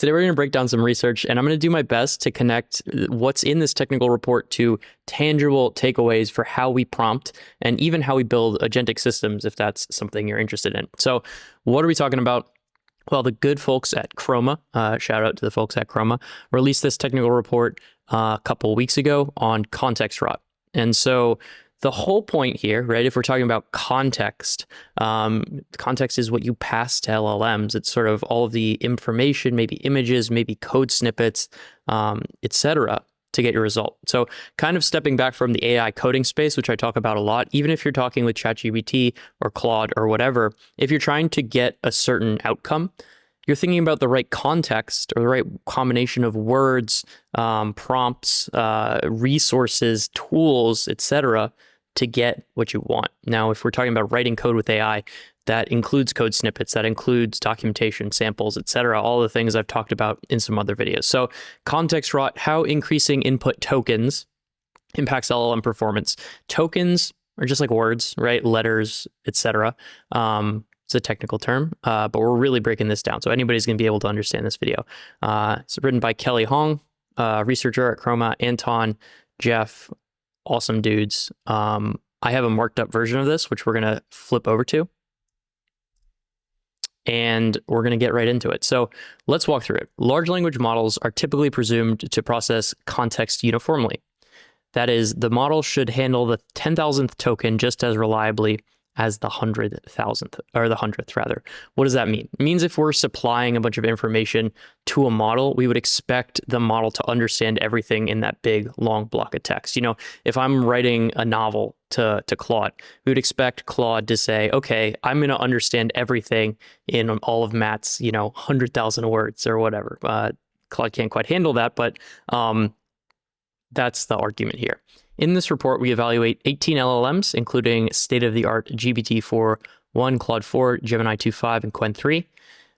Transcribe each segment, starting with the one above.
Today we're going to break down some research, and I'm going to do my best to connect what's in this technical report to tangible takeaways for how we prompt and even how we build agentic systems, if that's something you're interested in. So what are we talking about? Well, the good folks at Chroma, shout out to the folks at Chroma, released this technical report a couple of weeks ago on context rot. And so the whole point here, right, if we're talking about context, context is what you pass to LLMs. It's sort of all of the information, maybe images, maybe code snippets, etc., to get your result. So kind of stepping back from the AI coding space, which I talk about a lot, even if you're talking with ChatGPT or Claude or whatever, if you're trying to get a certain outcome, you're thinking about the right context or the right combination of words, prompts, resources, tools, etc., to get what you want. Now, if we're talking about writing code with AI, that includes code snippets, that includes documentation, samples, etc., all the things I've talked about in some other videos. So context rot, how increasing input tokens impacts LLM performance. Tokens are just like words, right? Letters, etc. It's a technical term, but we're really breaking this down. So anybody's going to be able to understand this video. It's written by Kelly Hong, researcher at Chroma, Anton, Jeff, awesome dudes. I have a marked up version of this, which we're going to flip over to. And we're going to get right into it. So let's walk through it. Large language models are typically presumed to process context uniformly. That is, the model should handle the 10,000th token just as reliably as the 100,000th, or the 100th rather. What does that mean? It means if we're supplying a bunch of information to a model, we would expect the model to understand everything in that big, long block of text. You know, if I'm writing a novel to Claude, we would expect Claude to say, okay, I'm going to understand everything in all of Matt's, 100,000 words or whatever. Claude can't quite handle that, but that's the argument here. In this report, we evaluate 18 LLMs, including state-of-the-art GPT-4.1, Claude 4, Gemini 2.5, and Qwen 3.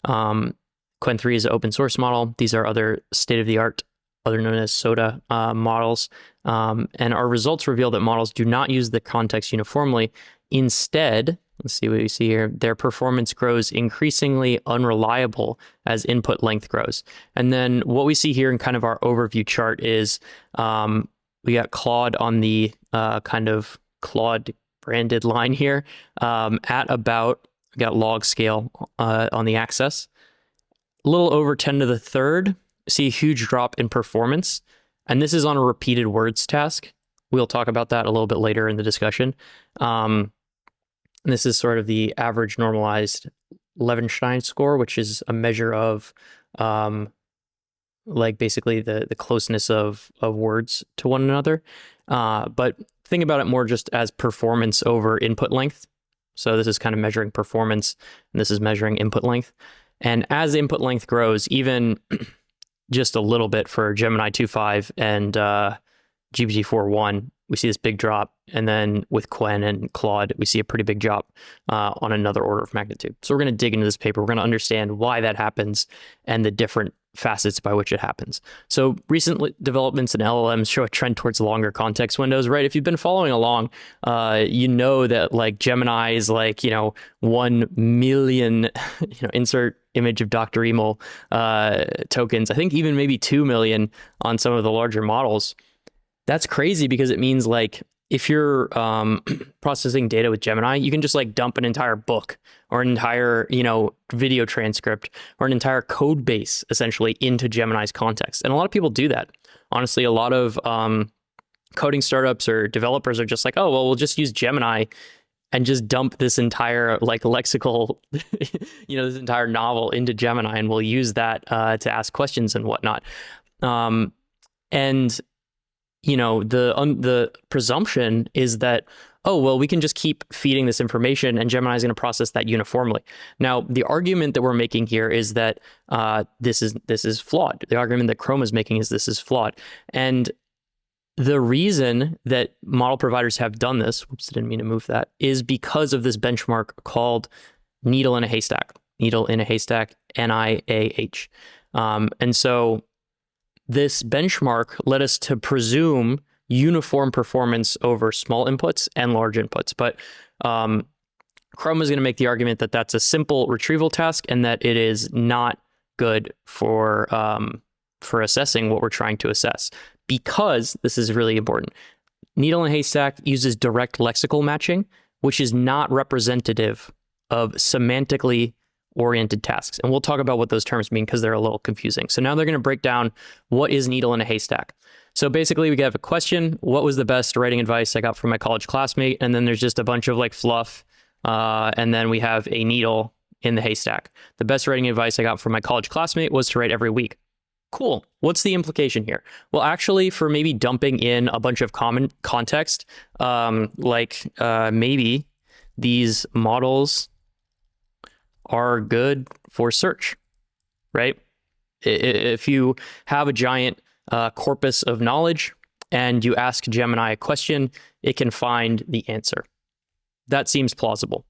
Qwen 3 is an open source model. These are other state-of-the-art, other known as SOTA models. And our results reveal that models do not use the context uniformly. Instead, let's see what we see here, their performance grows increasingly unreliable as input length grows. And then what we see here in kind of our overview chart is we got Claude on the kind of Claude branded line here at about, we got log scale on the axis. A little over 10 to the third, see a huge drop in performance. And this is on a repeated words task. We'll talk about that a little bit later in the discussion. This is sort of the average normalized Levenstein score, which is a measure of like basically the closeness of words to one another. But think about it more just as performance over input length. So this is kind of measuring performance, and this is measuring input length. And as input length grows, even just a little bit for Gemini 2.5 and GPT-4.1, we see this big drop. And then with Qwen and Claude, we see a pretty big drop on another order of magnitude. So we're going to dig into this paper. We're going to understand why that happens and the different facets by which it happens. So recent developments in LLMs show a trend towards longer context windows, right? If you've been following along, you know that like Gemini is like, 1 million, insert image of Dr. Emil tokens. I think even maybe 2 million on some of the larger models. That's crazy because it means like if you're processing data with Gemini, you can just like dump an entire book or an entire, video transcript or an entire code base essentially into Gemini's context. And a lot of people do that. Honestly, a lot of coding startups or developers are just like, oh, well, we'll just use Gemini and just dump this entire like lexical, this entire novel into Gemini, and we'll use that to ask questions and whatnot. The presumption is that, oh, well, we can just keep feeding this information and Gemini is going to process that uniformly. Now, the argument that we're making here is that this is flawed. The argument that Chroma is making is this is flawed. And the reason that model providers have done this, whoops, I didn't mean to move that, is because of this benchmark called needle in a haystack, NIAH. And so this benchmark led us to presume uniform performance over small inputs and large inputs. But Chroma is going to make the argument that that's a simple retrieval task and that it is not good for assessing what we're trying to assess, because this is really important. Needle and Haystack uses direct lexical matching, which is not representative of semantically oriented tasks. And we'll talk about what those terms mean because they're a little confusing. So now they're going to break down what is needle in a haystack. So basically we have a question: what was the best writing advice I got from my college classmate? And then there's just a bunch of like fluff. And then we have a needle in the haystack. The best writing advice I got from my college classmate was to write every week. Cool. What's the implication here? Well, actually, for maybe dumping in a bunch of common context, maybe these models are good for search, right? If you have a giant corpus of knowledge and you ask Gemini a question, it can find the answer. That seems plausible.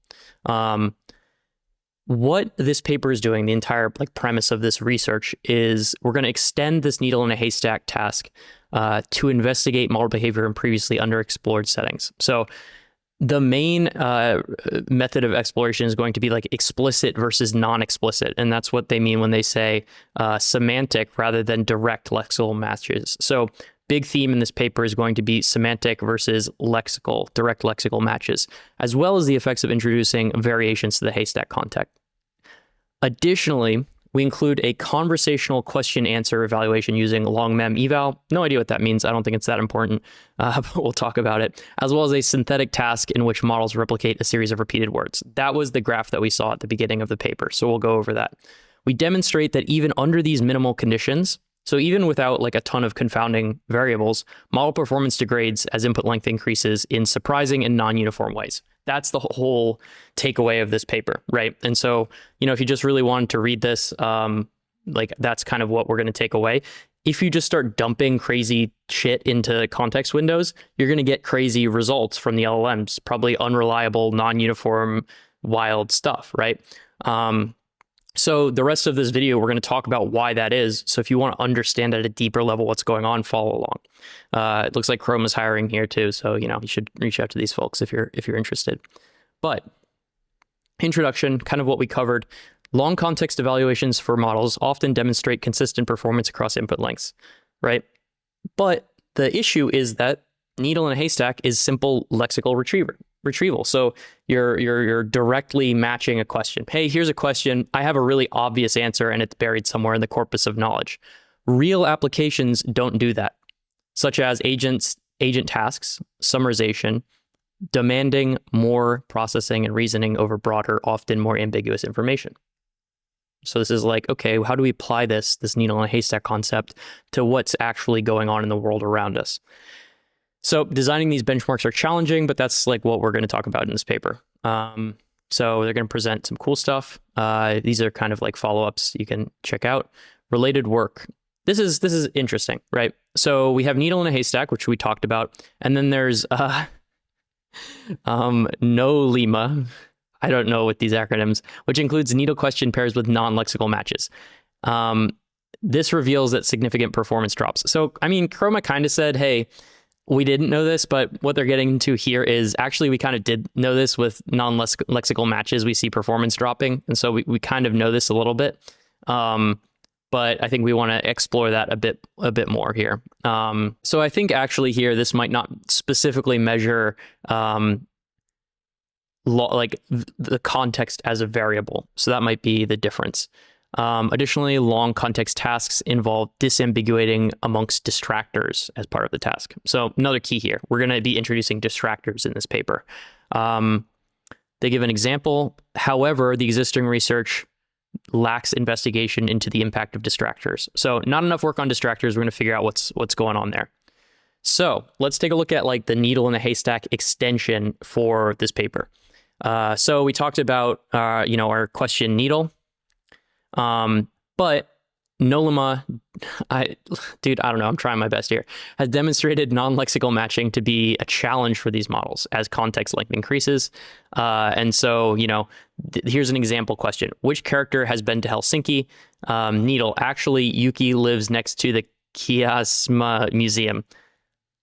What this paper is doing, the entire premise of this research, is we're going to extend this needle in a haystack task to investigate model behavior in previously underexplored settings. So the main method of exploration is going to be explicit versus non-explicit, and that's what they mean when they say semantic rather than direct lexical matches. So big theme in this paper is going to be semantic versus lexical, direct lexical matches, as well as the effects of introducing variations to the haystack context. Additionally, we include a conversational question-answer evaluation using long mem eval. No idea what that means. I don't think it's that important, but we'll talk about it. As well as a synthetic task in which models replicate a series of repeated words. That was the graph that we saw at the beginning of the paper, so we'll go over that. We demonstrate that even under these minimal conditions, so even without a ton of confounding variables, model performance degrades as input length increases in surprising and non-uniform ways. That's the whole takeaway of this paper, right? And so, if you just really wanted to read this, that's kind of what we're going to take away. If you just start dumping crazy shit into context windows, you're going to get crazy results from the LLMs, probably unreliable, non-uniform, wild stuff, right? So the rest of this video, we're going to talk about why that is. So if you want to understand at a deeper level what's going on, follow along. It looks like Chroma is hiring here too, so you should reach out to these folks if you're interested. But introduction, kind of what we covered. Long context evaluations for models often demonstrate consistent performance across input lengths, right? But the issue is that needle in a haystack is simple lexical retrieval. So you're directly matching a question. Hey, here's a question. I have a really obvious answer and it's buried somewhere in the corpus of knowledge. Real applications don't do that, such as agent tasks, summarization, demanding more processing and reasoning over broader, often more ambiguous information. So this is okay, how do we apply this needle in a haystack concept to what's actually going on in the world around us? So designing these benchmarks are challenging, but that's what we're going to talk about in this paper. So they're going to present some cool stuff. These are kind of follow-ups you can check out. Related work. This is interesting, right? So we have needle in a haystack, which we talked about, and then there's NOLIMA. I don't know what these acronyms, which includes needle question pairs with non-lexical matches. This reveals that significant performance drops. So Chroma kind of said, hey, we didn't know this, but what they're getting into here is actually we kind of did know this with non-lexical matches. We see performance dropping. And so we kind of know this a little bit. But I think we want to explore that a bit more here. So I think actually here, this might not specifically measure the context as a variable. So that might be the difference. Additionally, long context tasks involve disambiguating amongst distractors as part of the task. So another key here, we're going to be introducing distractors in this paper. They give an example. However, the existing research lacks investigation into the impact of distractors. So not enough work on distractors. We're going to figure out what's going on there. So let's take a look at the needle in the haystack extension for this paper. So we talked about our question needle. But NOLIMA, I don't know, I'm trying my best here, has demonstrated non-lexical matching to be a challenge for these models as context length increases. And so, here's an example question. Which character has been to Helsinki? Needle, actually, Yuki lives next to the Kiasma Museum.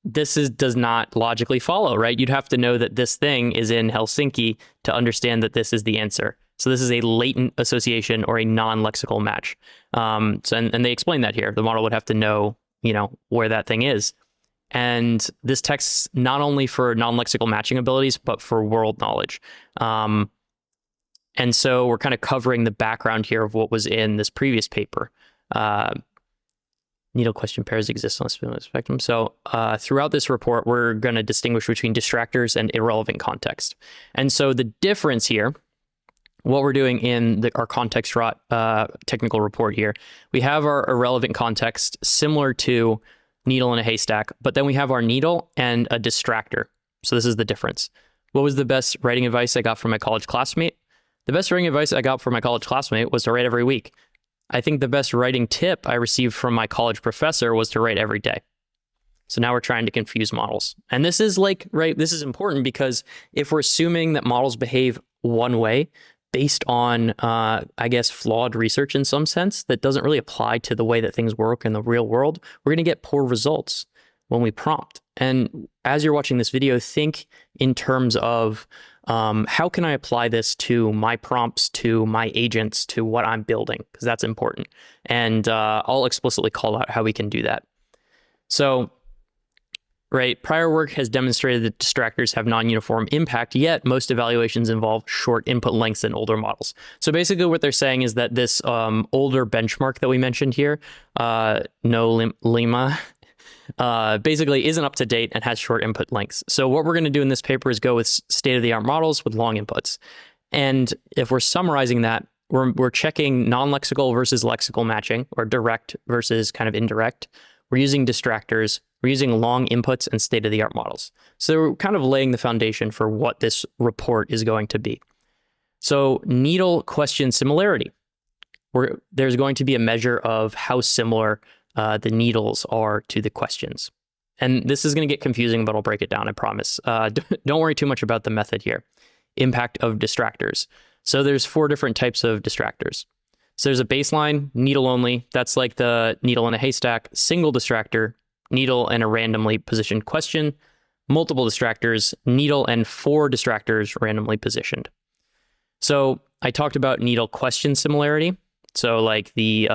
This does not logically follow, right? You'd have to know that this thing is in Helsinki to understand that this is the answer. So this is a latent association or a non-lexical match. And they explain that here. The model would have to know, where that thing is. And this tests not only for non-lexical matching abilities, but for world knowledge. And so we're kind of covering the background here of what was in this previous paper. Needle question pairs exist on the spectrum. So throughout this report, we're going to distinguish between distractors and irrelevant context. And so the difference here, what we're doing in our context technical report here, we have our irrelevant context similar to needle in a haystack, but then we have our needle and a distractor. So this is the difference. What was the best writing advice I got from my college classmate? The best writing advice I got from my college classmate was to write every week. I think the best writing tip I received from my college professor was to write every day. So now we're trying to confuse models. And this is this is important because if we're assuming that models behave one way based on, flawed research in some sense that doesn't really apply to the way that things work in the real world, we're going to get poor results when we prompt. And as you're watching this video, think in terms of how can I apply this to my prompts, to my agents, to what I'm building, because that's important. And I'll explicitly call out how we can do that. So, prior work has demonstrated that distractors have non-uniform impact, yet most evaluations involve short input lengths in older models. So basically what they're saying is that this older benchmark that we mentioned here, Lima, basically isn't up to date and has short input lengths. So what we're going to do in this paper is go with state-of-the-art models with long inputs. And if we're summarizing that, we're checking non-lexical versus lexical matching, or direct versus kind of indirect. We're using distractors. We're using long inputs and state-of-the-art models. So we're kind of laying the foundation for what this report is going to be. So needle question similarity. There's going to be a measure of how similar the needles are to the questions. And this is going to get confusing, but I'll break it down, I promise. Don't worry too much about the method here. Impact of distractors. So there's 4 different types of distractors. So there's a baseline, needle only. That's like the needle in a haystack, single distractor, needle and a randomly positioned question, multiple distractors, needle and 4 distractors randomly positioned. So I talked about needle question similarity. So like the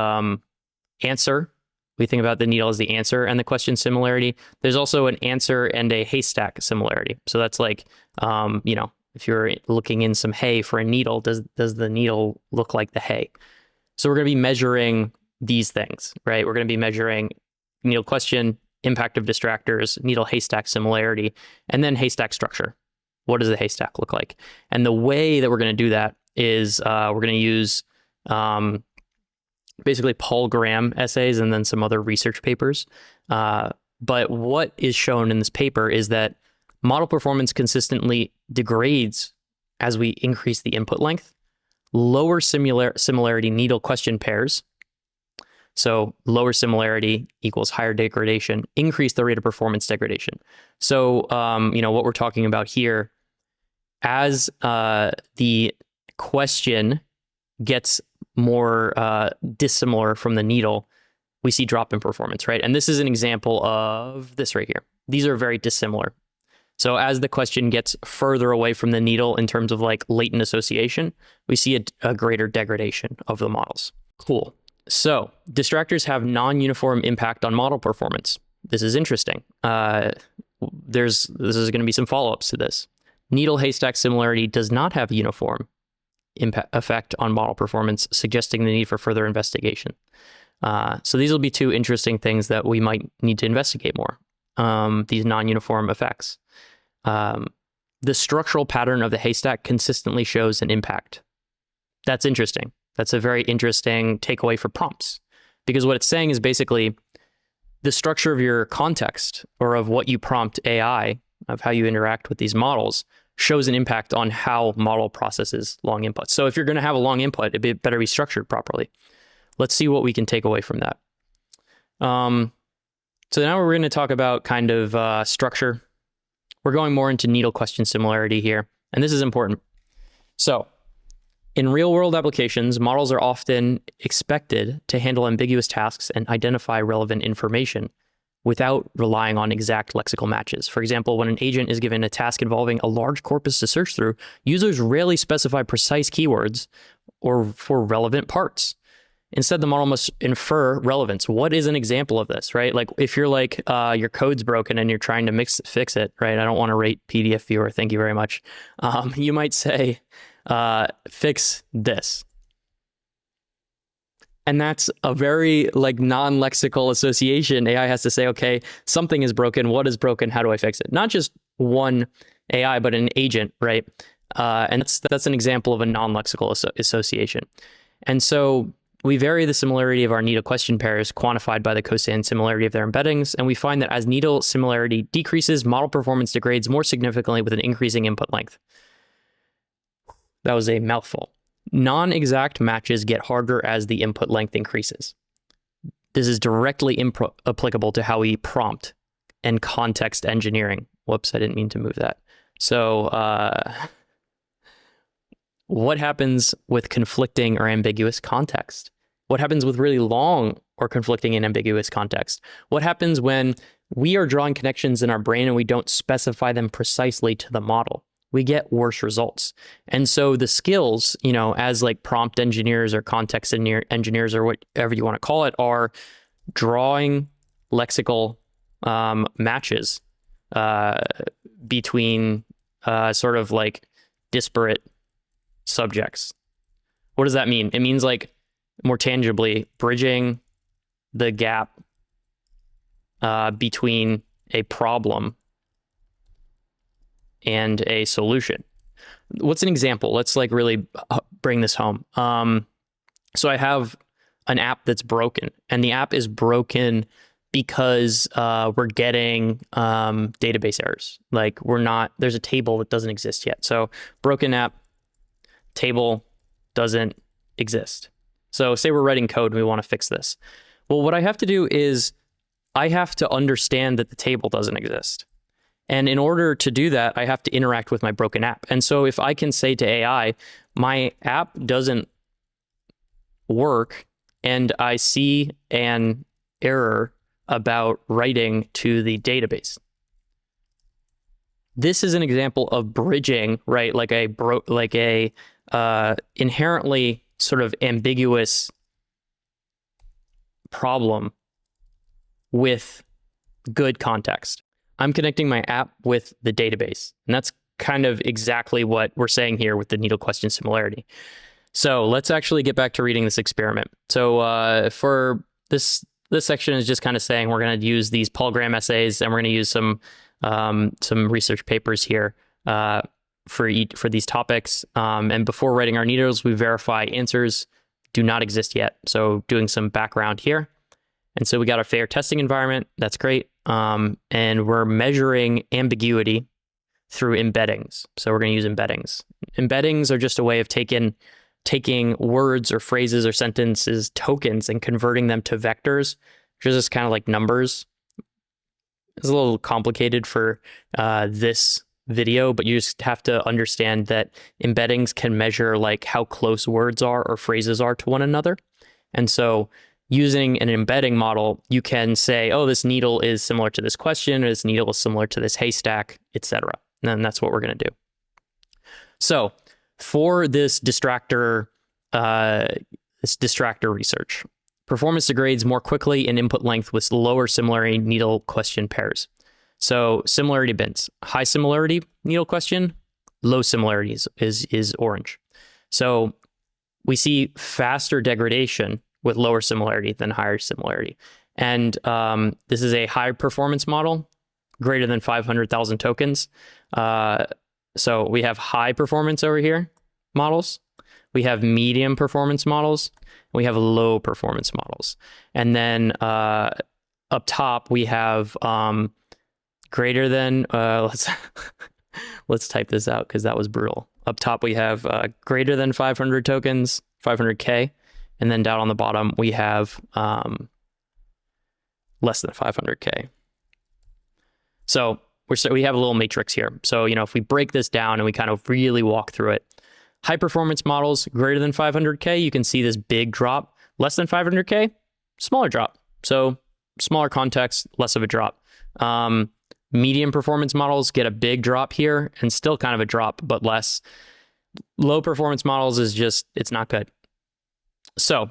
answer, we think about the needle as the answer and the question similarity. There's also an answer and a haystack similarity. So that's like, if you're looking in some hay for a needle, does the needle look like the hay? So we're going to be measuring these things, right? We're going to be measuring needle question, impact of distractors, needle haystack similarity, and then haystack structure. What does the haystack look like? And the way that we're going to do that is we're going to use basically Paul Graham essays and then some other research papers. But what is shown in this paper is that model performance consistently degrades as we increase the input length, lower similarity needle question pairs. So lower similarity equals higher degradation, increase the rate of performance degradation. So, what we're talking about here, as the question gets more dissimilar from the needle, we see drop in performance, right? And this is an example of this right here. These are very dissimilar. So as the question gets further away from the needle in terms of like latent association, we see a greater degradation of the models. Cool. So distractors have non-uniform impact on model performance. This is interesting. This is going to be some follow-ups to this. Needle haystack similarity does not have uniform effect on model performance, suggesting the need for further investigation. So these will be 2 interesting things that we might need to investigate more, these non-uniform effects. The structural pattern of the haystack consistently shows an impact. That's interesting. That's a very interesting takeaway for prompts, because what it's saying is basically the structure of your context or of what you prompt AI, of how you interact with these models, shows an impact on how model processes long inputs. So if you're going to have a long input, it better be structured properly. Let's see what we can take away from that. So now we're going to talk about kind of structure. We're going more into needle question similarity here, and this is important. So in real-world applications, models are often expected to handle ambiguous tasks and identify relevant information. without relying on exact lexical matches. For example, when an agent is given a task involving a large corpus to search through, users rarely specify precise keywords or for relevant parts. Instead, the model must infer relevance. What is an example of this, right? Like if you're like, your code's broken and you're trying to fix it, right? I don't want to rate PDF viewer, thank you very much. You might say, fix this. And that's a very like non-lexical association. AI has to say, okay, something is broken. What is broken? How do I fix it? Not just one AI, but an agent, right? And that's an example of a non-lexical association. And so we vary the similarity of our needle question pairs quantified by the cosine similarity of their embeddings, and we find that as needle similarity decreases, model performance degrades more significantly with an increasing input length. That was a mouthful. Non-exact matches get harder as the input length increases. This is directly applicable to how we prompt and context engineering. Whoops, I didn't mean to move that. So what happens with conflicting or ambiguous context? What happens with really long or conflicting and ambiguous context? What happens when we are drawing connections in our brain and we don't specify them precisely to the model? We get worse results. And so the skills, you know, as like prompt engineers or context engineers or whatever you want to call it, are drawing lexical matches between sort of like disparate subjects. What does that mean? It means like more tangibly bridging the gap between a problem and a solution. What's an example? Let's like really bring this home. So I have an app that's broken, and the app is broken because we're getting database errors. Like there's a table that doesn't exist yet. So broken app, table doesn't exist. So say we're writing code and we want to fix this. Well, what I have to do is I have to understand that the table doesn't exist. And in order to do that, I have to interact with my broken app. And so if I can say to AI, my app doesn't work, and I see an error about writing to the database. This is an example of bridging, right? Like a inherently sort of ambiguous problem with good context. I'm connecting my app with the database, and that's kind of exactly what we're saying here with the needle question similarity. So let's actually get back to reading this experiment. So for this section is just kind of saying we're going to use these Paul Graham essays, and we're going to use some research papers here for these topics. And before writing our needles, we verify answers do not exist yet. So doing some background here. And so we got a fair testing environment. That's great. And we're measuring ambiguity through embeddings. So we're going to use embeddings. Embeddings are just a way of taking words or phrases or sentences tokens and converting them to vectors, which is just kind of like numbers. It's a little complicated for this video, but you just have to understand that embeddings can measure like how close words are or phrases are to one another. And so using an embedding model, you can say, oh, this needle is similar to this question, or this needle is similar to this haystack, etc. And that's what we're going to do. So for this distractor research, performance degrades more quickly in input length with lower similarity needle question pairs. So similarity bins, high similarity needle question, low similarity is orange. So we see faster degradation with lower similarity than higher similarity. And this is a high performance model, greater than 500,000 tokens. So we have high performance over here models. We have medium performance models. We have low performance models. And then up top, we have greater than, let's type this out because that was brutal. Up top, we have greater than 500 tokens, 500K. And then down on the bottom, we have less than 500K. So we have a little matrix here. So, if we break this down and we kind of really walk through it, high performance models greater than 500K, you can see this big drop. Less than 500K, smaller drop. So smaller context, less of a drop. Medium performance models get a big drop here and still kind of a drop, but less. Low performance models is just, it's not good. So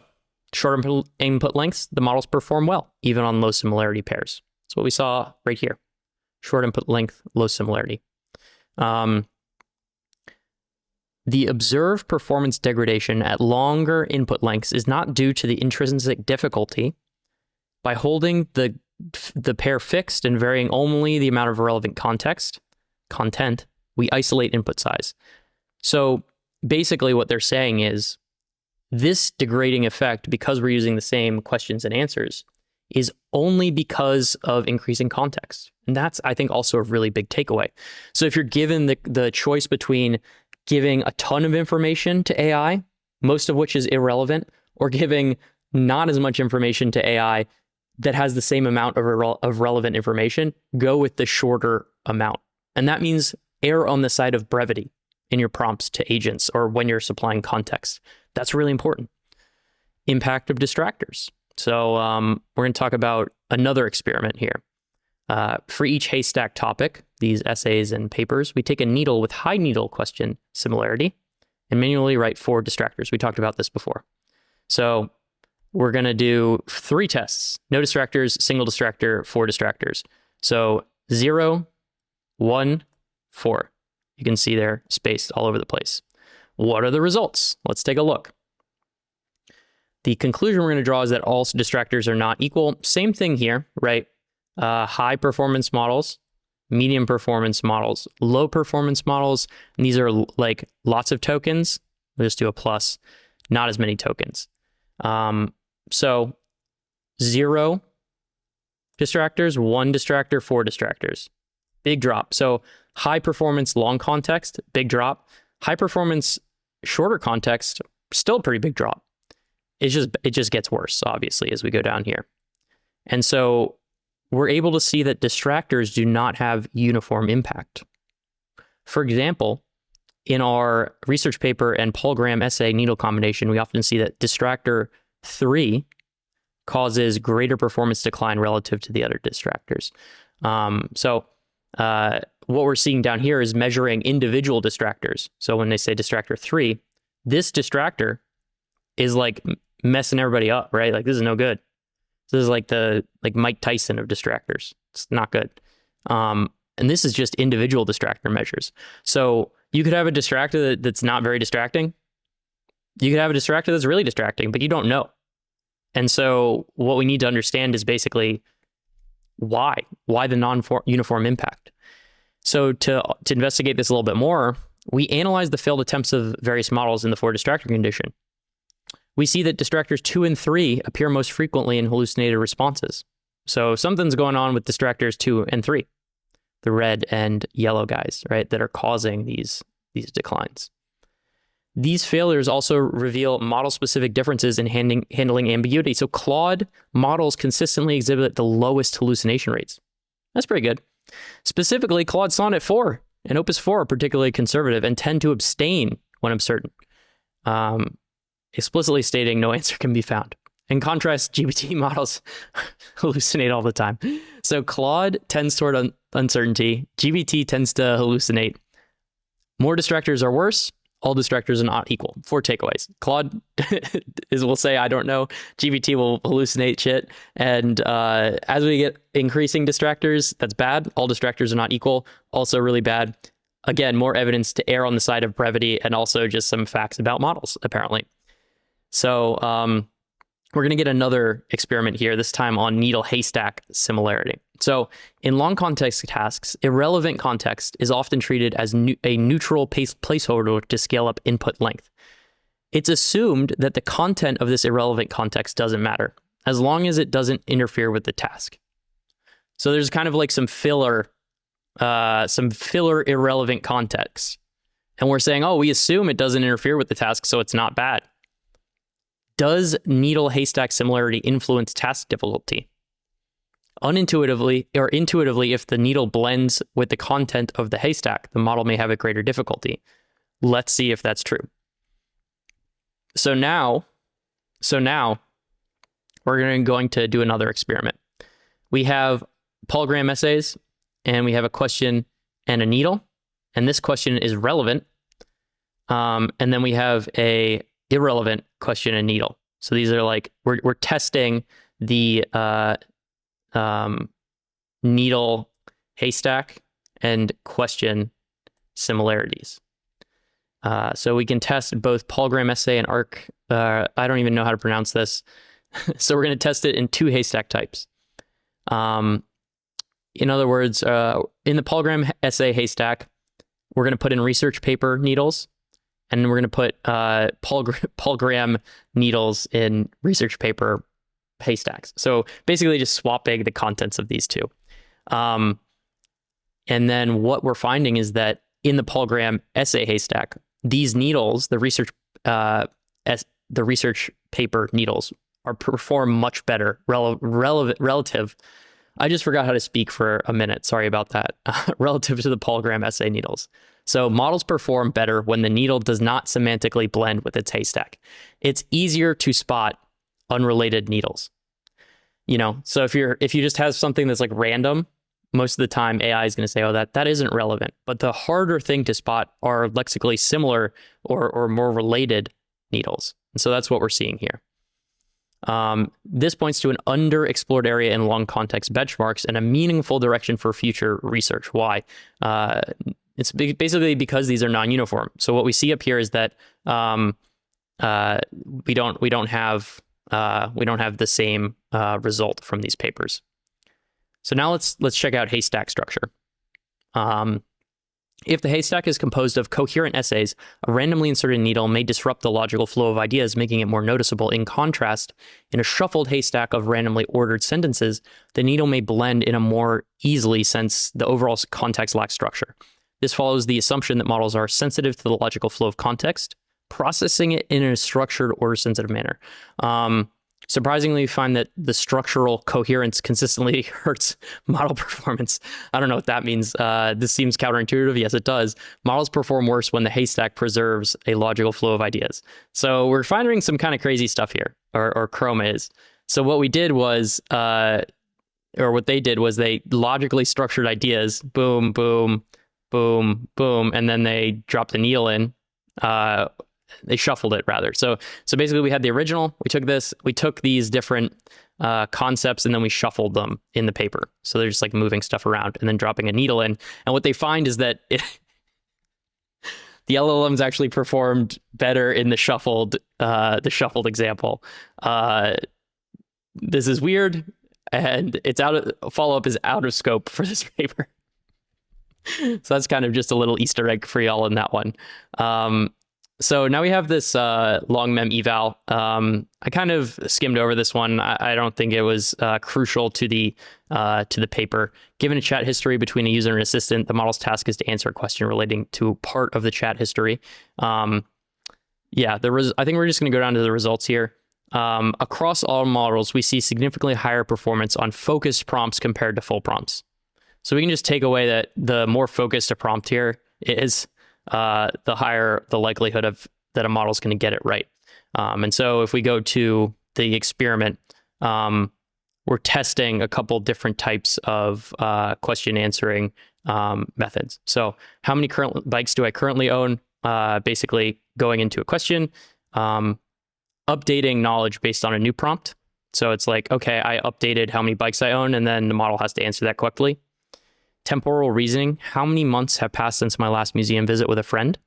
short input lengths, the models perform well, even on low similarity pairs. That's what we saw right here. Short input length, low similarity. The observed performance degradation at longer input lengths is not due to the intrinsic difficulty. By holding the pair fixed and varying only the amount of relevant content, we isolate input size. So basically what they're saying is this degrading effect, because we're using the same questions and answers, is only because of increasing context. And that's, I think, also a really big takeaway. So if you're given the choice between giving a ton of information to AI, most of which is irrelevant, or giving not as much information to AI that has the same amount of relevant information, go with the shorter amount. And that means err on the side of brevity in your prompts to agents or when you're supplying context. That's really important. Impact of distractors. So we're going to talk about another experiment here. For each Haystack topic, these essays and papers, we take a needle with high needle question similarity and manually write 4 distractors. We talked about this before. So we're going to do 3 tests. No distractors, single distractor, 4 distractors. So 0, 1, 4. You can see they're spaced all over the place. What are the results? Let's take a look. The conclusion we're going to draw is that all distractors are not equal. Same thing here, right? High performance models, medium performance models, low performance models. And these are like lots of tokens. We'll just do a plus, not as many tokens. So 0 distractors, 1 distractor, 4 distractors. Big drop. So high performance, long context, big drop. High performance, shorter context, still a pretty big drop. It just gets worse, obviously, as we go down here. And so we're able to see that distractors do not have uniform impact. For example, in our research paper and Paul Graham essay needle combination, we often see that distractor 3 causes greater performance decline relative to the other distractors. What we're seeing down here is measuring individual distractors. So when they say distractor 3, this distractor is like messing everybody up, right? Like this is no good. This is like the Mike Tyson of distractors. It's not good. And this is just individual distractor measures. So you could have a distractor that's not very distracting. You could have a distractor that's really distracting, but you don't know. And so what we need to understand is basically why the non-uniform impact. So to investigate this a little bit more, we analyze the failed attempts of various models in the 4 distractor condition. We see that distractors 2 and 3 appear most frequently in hallucinated responses. So something's going on with distractors 2 and 3, the red and yellow guys, right, that are causing these declines. These failures also reveal model-specific differences in handling ambiguity. So Claude models consistently exhibit the lowest hallucination rates. That's pretty good. Specifically, Claude Sonnet 4 and Opus 4 are particularly conservative and tend to abstain when uncertain, explicitly stating no answer can be found. In contrast, GPT models hallucinate all the time. So Claude tends toward uncertainty. GPT tends to hallucinate. More distractors are worse. All distractors are not equal. 4 takeaways. Claude will say, I don't know. GPT will hallucinate shit. And as we get increasing distractors, that's bad. All distractors are not equal. Also really bad. Again, more evidence to err on the side of brevity and also just some facts about models, apparently. So we're going to get another experiment here, this time on needle haystack similarity. So in long context tasks, irrelevant context is often treated as a neutral placeholder to scale up input length. It's assumed that the content of this irrelevant context doesn't matter, as long as it doesn't interfere with the task. So there's kind of like some filler irrelevant context. And we're saying, oh, we assume it doesn't interfere with the task, so it's not bad. Does needle haystack similarity influence task difficulty? Unintuitively or intuitively, if the needle blends with the content of the haystack, the model may have a greater difficulty. Let's see if that's true. So now we're going to do another experiment. we have polygram essays, and we have a question and a needle, and this question is relevant. And then we have a irrelevant question and needle. So these are like, we're testing the needle haystack and question similarities. So we can test both polygram essay and arc. I don't even know how to pronounce this. So we're going to test it in 2 haystack types. In other words, in the polygram essay haystack, we're going to put in research paper needles, and we're going to put polygram needles in research paper haystacks. So basically just swapping the contents of these 2. And then what we're finding is that in the polygram essay haystack, these needles, the research paper needles, perform much better relative. I just forgot how to speak for a minute. Sorry about that. Relative to the polygram essay needles. So models perform better when the needle does not semantically blend with its haystack. It's easier to spot unrelated needles. You know, so if you just have something that's like random, most of the time AI is going to say, oh, that isn't relevant. But the harder thing to spot are lexically similar or more related needles. And so that's what we're seeing here. This points to an underexplored area in long context benchmarks and a meaningful direction for future research. Why? It's basically because these are non-uniform. So what we see up here is that we don't have the same result from these papers. So now let's check out haystack structure. If the haystack is composed of coherent essays, a randomly inserted needle may disrupt the logical flow of ideas, making it more noticeable. In contrast, in a shuffled haystack of randomly ordered sentences, the needle may blend in a more easily since the overall context lacks structure. This follows the assumption that models are sensitive to the logical flow of context, processing it in a structured, order-sensitive manner. Surprisingly, we find that the structural coherence consistently hurts model performance. I don't know what that means. This seems counterintuitive. Yes, it does. Models perform worse when the haystack preserves a logical flow of ideas. So we're finding some kind of crazy stuff here, or Chroma is. So what we did was, or what they did was they logically structured ideas, boom, boom, boom, boom, and then they dropped the needle in. They shuffled it rather. So basically we had the original, we took these different concepts and then we shuffled them in the paper. So they're just like moving stuff around and then dropping a needle in. And what they find is that the LLMs actually performed better in the shuffled example. This is weird, and follow-up is out of scope for this paper. So that's kind of just a little Easter egg for y'all in that one. So now we have this long mem eval. I kind of skimmed over this one. I don't think it was crucial to the paper. Given a chat history between a user and assistant, the model's task is to answer a question relating to part of the chat history. I think we're just going to go down to the results here. Across all models, we see significantly higher performance on focused prompts compared to full prompts. So we can just take away that the more focused a prompt here is, the higher the likelihood of that a model is going to get it right. And so if we go to the experiment, we're testing a couple different types of question answering methods. So how many current bikes do I currently own? Basically going into a question, updating knowledge based on a new prompt. So it's like, okay, I updated how many bikes I own, and then the model has to answer that quickly. Temporal reasoning, how many months have passed since my last museum visit with a friend?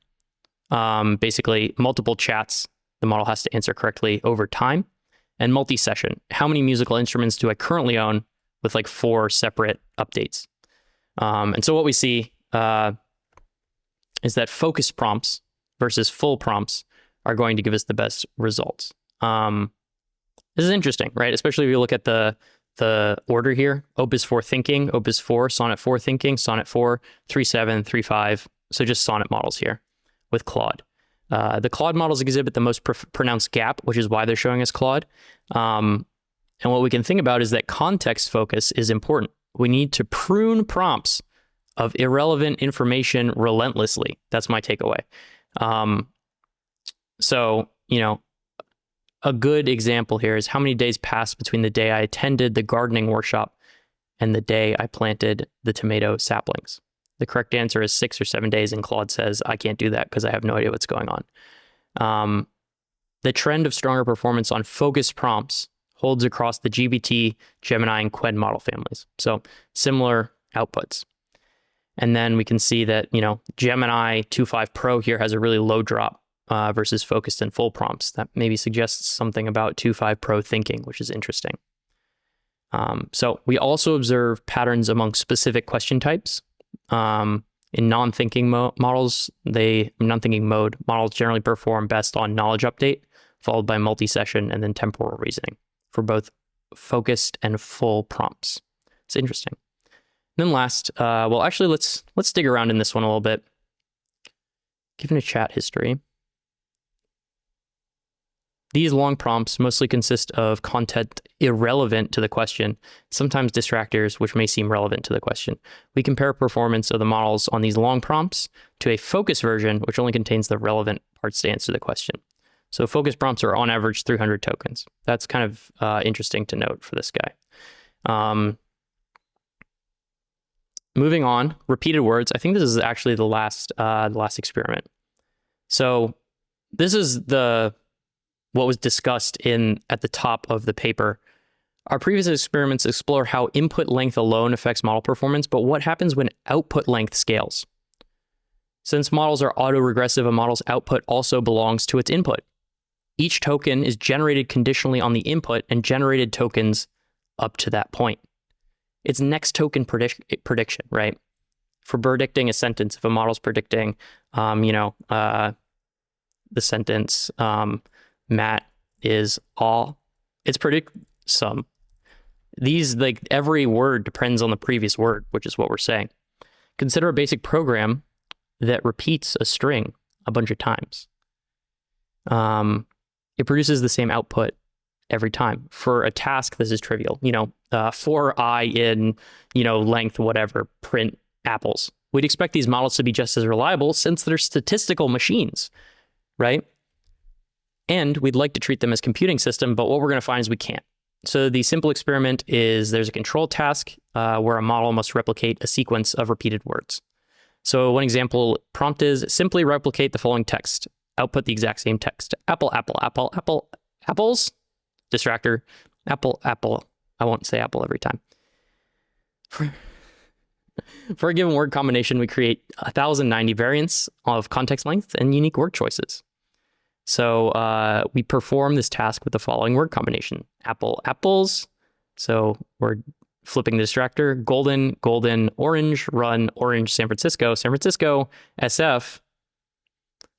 Basically, multiple chats, the model has to answer correctly over time. And multi-session, how many musical instruments do I currently own, with like 4 separate updates? And so what we see is that focus prompts versus full prompts are going to give us the best results. This is interesting, right? Especially if you look at the order here: Opus 4 thinking, Opus 4, Sonnet 4 thinking, Sonnet 4, 3.7, 3.5. So just Sonnet models here with Claude. The Claude models exhibit the most pronounced gap, which is why they're showing us Claude. And what we can think about is that context focus is important. We need to prune prompts of irrelevant information relentlessly. That's my takeaway. So, a good example here is how many days passed between the day I attended the gardening workshop and the day I planted the tomato saplings. The correct answer is 6 or 7 days, and Claude says, I can't do that because I have no idea what's going on. The trend of stronger performance on focused prompts holds across the GPT, Gemini, and Qwen model families. So similar outputs. And then we can see that, Gemini 2.5 Pro here has a really low drop versus focused and full prompts. That maybe suggests something about 2.5 Pro thinking, which is interesting. So we also observe patterns among specific question types. In non-thinking models, non-thinking mode, models generally perform best on knowledge update, followed by multi-session and then temporal reasoning for both focused and full prompts. It's interesting. And then last, well, actually, let's dig around in this one a little bit. Given a chat history, these long prompts mostly consist of content irrelevant to the question, sometimes distractors, which may seem relevant to the question. We compare performance of the models on these long prompts to a focus version, which only contains the relevant parts to answer the question. So focus prompts are on average 300 tokens. That's kind of interesting to note for this guy. Moving on, repeated words. I think this is actually the last experiment. So this is what was discussed at the top of the paper. Our previous experiments explore how input length alone affects model performance, but what happens when output length scales? Since models are autoregressive, a model's output also belongs to its input. Each token is generated conditionally on the input and generated tokens up to that point. It's next token prediction, right? For predicting a sentence, if a model's predicting, the sentence, Matt is all, it's predict some. These, every word depends on the previous word, which is what we're saying. Consider a basic program that repeats a string a bunch of times. It produces the same output every time. For a task, this is trivial. For I in, length, whatever, print apples. We'd expect these models to be just as reliable since they're statistical machines, right? And we'd like to treat them as computing system, but what we're going to find is we can't. So the simple experiment is there's a control task where a model must replicate a sequence of repeated words. So one example prompt is simply replicate the following text. Output the exact same text. Apple, apple, apple, apple, apples. Distractor. Apple, apple. I won't say apple every time. For a given word combination, we create 1,090 variants of context length and unique word choices. So we perform this task with the following word combination. Apple, apples. So we're flipping the distractor. Golden, golden, orange, run, orange, San Francisco, San Francisco, SF.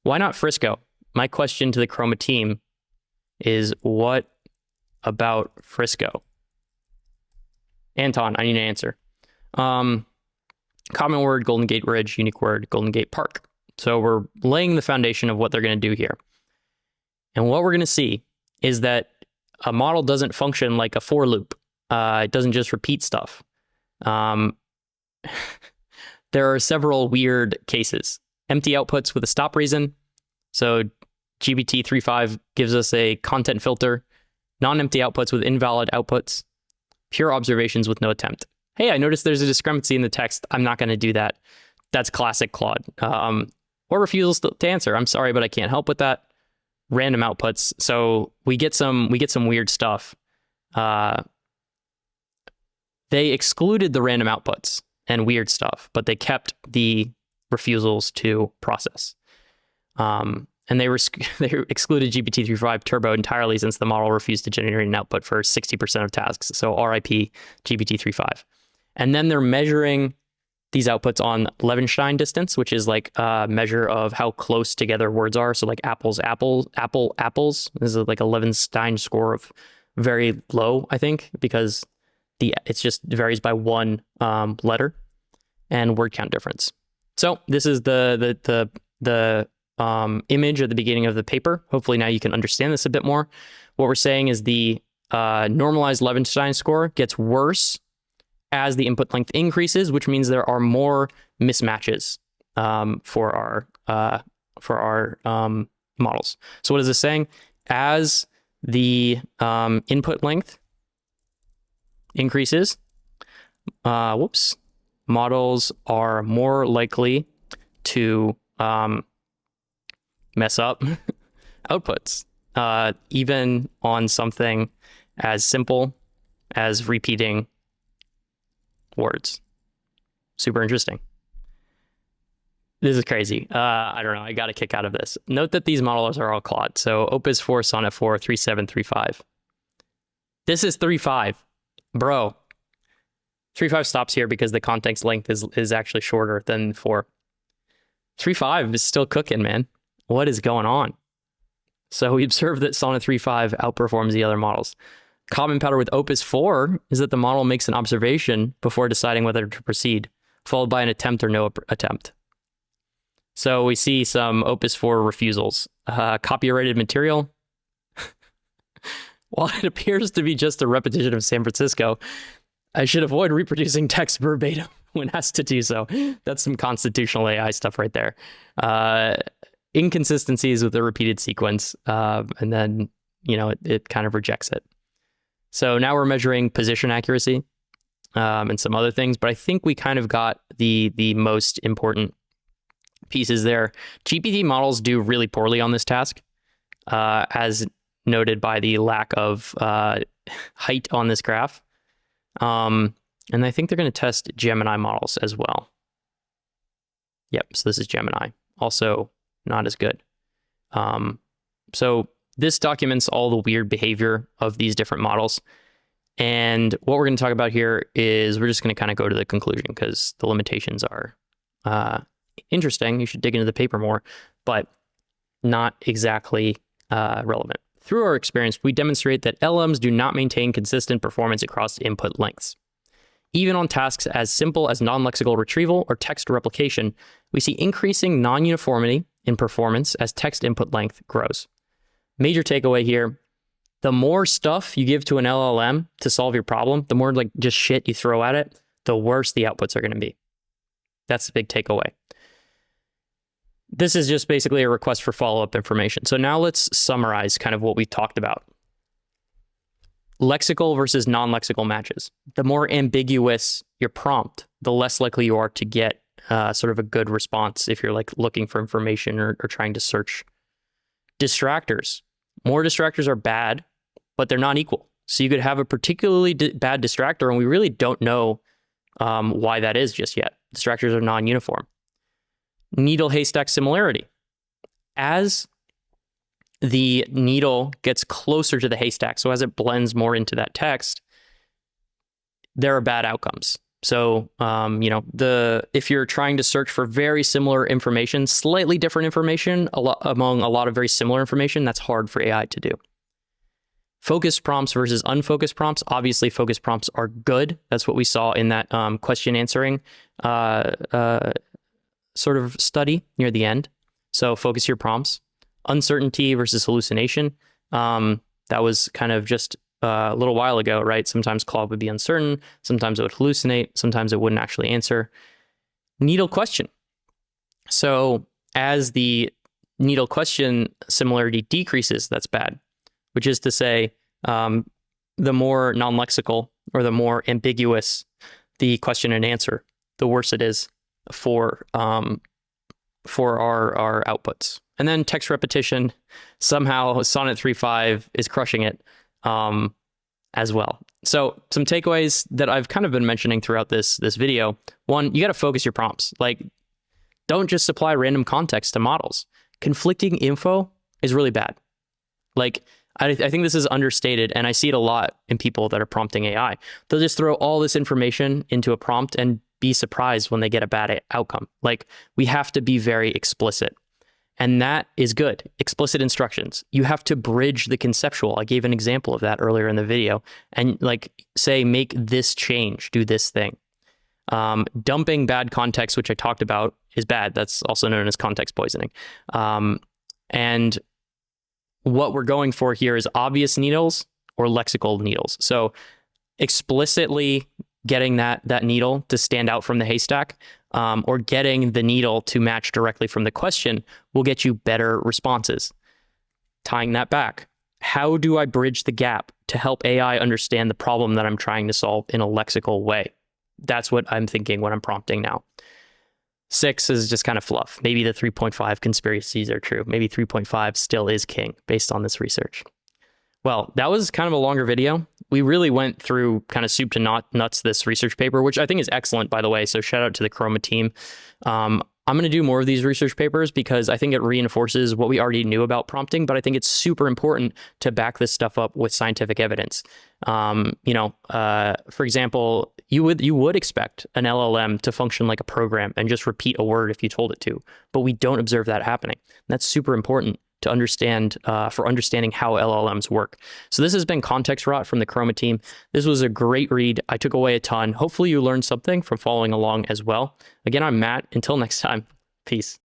Why not Frisco? My question to the Chroma team is, what about Frisco? Anton, I need an answer. Common word, Golden Gate Bridge. Unique word, Golden Gate Park. So we're laying the foundation of what they're going to do here. And what we're going to see is that a model doesn't function like a for loop. It doesn't just repeat stuff. There are several weird cases. Empty outputs with a stop reason. So GPT 3.5 gives us a content filter. Non-empty outputs with invalid outputs. Pure observations with no attempt. Hey, I noticed there's a discrepancy in the text. I'm not going to do that. That's classic Claude. Or refusals to answer. I'm sorry, but I can't help with that. Random outputs. So we get some weird stuff. They excluded the random outputs and weird stuff, but they kept the refusals to process. And they excluded GPT 3.5 Turbo entirely since the model refused to generate an output for 60% of tasks. So RIP GPT 3.5. And then they're measuring these outputs on Levenstein distance, which is like a measure of how close together words are. So like apples, apple, apple, apples. This is like a Levenstein score of very low, I think, because it's just varies by one letter and word count difference. So this is the image at the beginning of the paper. Hopefully now you can understand this a bit more. What we're saying is the normalized Levenstein score gets worse as the input length increases, which means there are more mismatches for our models. So what is this saying? As the input length increases, models are more likely to mess up outputs, even on something as simple as repeating words. Super interesting. This is crazy. I don't know. I got a kick out of this. Note that these models are all Claude. So Opus 4, Sonnet 4, 3.7, 3.5. This is 3.5. Bro. 3.5 stops here because the context length is actually shorter than 4. 3.5 is still cooking, man. What is going on? So we observed that Sonnet 3.5 outperforms the other models. Common pattern with Opus 4 is that the model makes an observation before deciding whether to proceed, followed by an attempt or no attempt. So we see some Opus 4 refusals. Copyrighted material. While it appears to be just a repetition of San Francisco, I should avoid reproducing text verbatim when asked to do so. That's some constitutional AI stuff right there. Inconsistencies with the repeated sequence, and then, it kind of rejects it. So now we're measuring position accuracy and some other things, but I think we kind of got the most important pieces there. GPT models do really poorly on this task, as noted by the lack of height on this graph. And I think they're going to test Gemini models as well. Yep, so this is Gemini. Also not as good. So this documents all the weird behavior of these different models. And what we're going to talk about here is we're just going to kind of go to the conclusion because the limitations are interesting. You should dig into the paper more, but not exactly relevant. Through our experience, we demonstrate that LLMs do not maintain consistent performance across input lengths. Even on tasks as simple as non-lexical retrieval or text replication, we see increasing non-uniformity in performance as text input length grows. Major takeaway here, the more stuff you give to an LLM to solve your problem, the more like just shit you throw at it, the worse the outputs are going to be. That's the big takeaway. This is just basically a request for follow-up information. So now let's summarize kind of what we talked about. Lexical versus non-lexical matches. The more ambiguous your prompt, the less likely you are to get sort of a good response if you're like looking for information or trying to search. Distractors. More distractors are bad, but they're not equal. So you could have a particularly bad distractor, and we really don't know why that is just yet. Distractors are non-uniform. Needle haystack similarity. As the needle gets closer to the haystack, so as it blends more into that text, there are bad outcomes. So, if you're trying to search for very similar information, slightly different information among a lot of very similar information, that's hard for AI to do. Focused prompts versus unfocused prompts. Obviously, focused prompts are good. That's what we saw in that question answering sort of study near the end. So focus your prompts. Uncertainty versus hallucination. That was kind of just a little while ago, right? Sometimes Claude would be uncertain. Sometimes it would hallucinate. Sometimes it wouldn't actually answer. Needle question. So as the needle question similarity decreases, that's bad, which is to say the more non-lexical or the more ambiguous the question and answer, the worse it is for our outputs. And then text repetition, somehow Sonnet 3.5 is crushing it as well. So some takeaways that I've kind of been mentioning throughout this video. One, you got to focus your prompts. Like, don't just supply random context to models. Conflicting info is really bad. Like, I think this is understated, and I see it a lot in people that are prompting AI. They'll just throw all this information into a prompt and be surprised when they get a bad outcome. Like, we have to be very explicit. And that is good. Explicit instructions. You have to bridge the conceptual. I gave an example of that earlier in the video. And like, say, make this change, do this thing. Dumping bad context, which I talked about, is bad. That's also known as context poisoning. And what we're going for here is obvious needles or lexical needles. So explicitly getting that needle to stand out from the haystack, or getting the needle to match directly from the question will get you better responses. Tying that back, how do I bridge the gap to help AI understand the problem that I'm trying to solve in a lexical way? that's what I'm thinking when I'm prompting now. 6 is just kind of fluff. Maybe the 3.5 conspiracies are true. Maybe 3.5 still is king based on this research. Well, that was kind of a longer video. We really went through kind of soup to nuts this research paper, which I think is excellent, by the way. So shout out to the Chroma team. I'm going to do more of these research papers because I think it reinforces what we already knew about prompting, but I think it's super important to back this stuff up with scientific evidence. For example, you would expect an LLM to function like a program and just repeat a word if you told it to, but we don't observe that happening. And that's super important to understand for understanding how LLMs work. So this has been Context Rot from the Chroma team. This was a great read. I took away a ton. Hopefully you learned something from following along as well. Again, I'm Matt. Until next time, peace.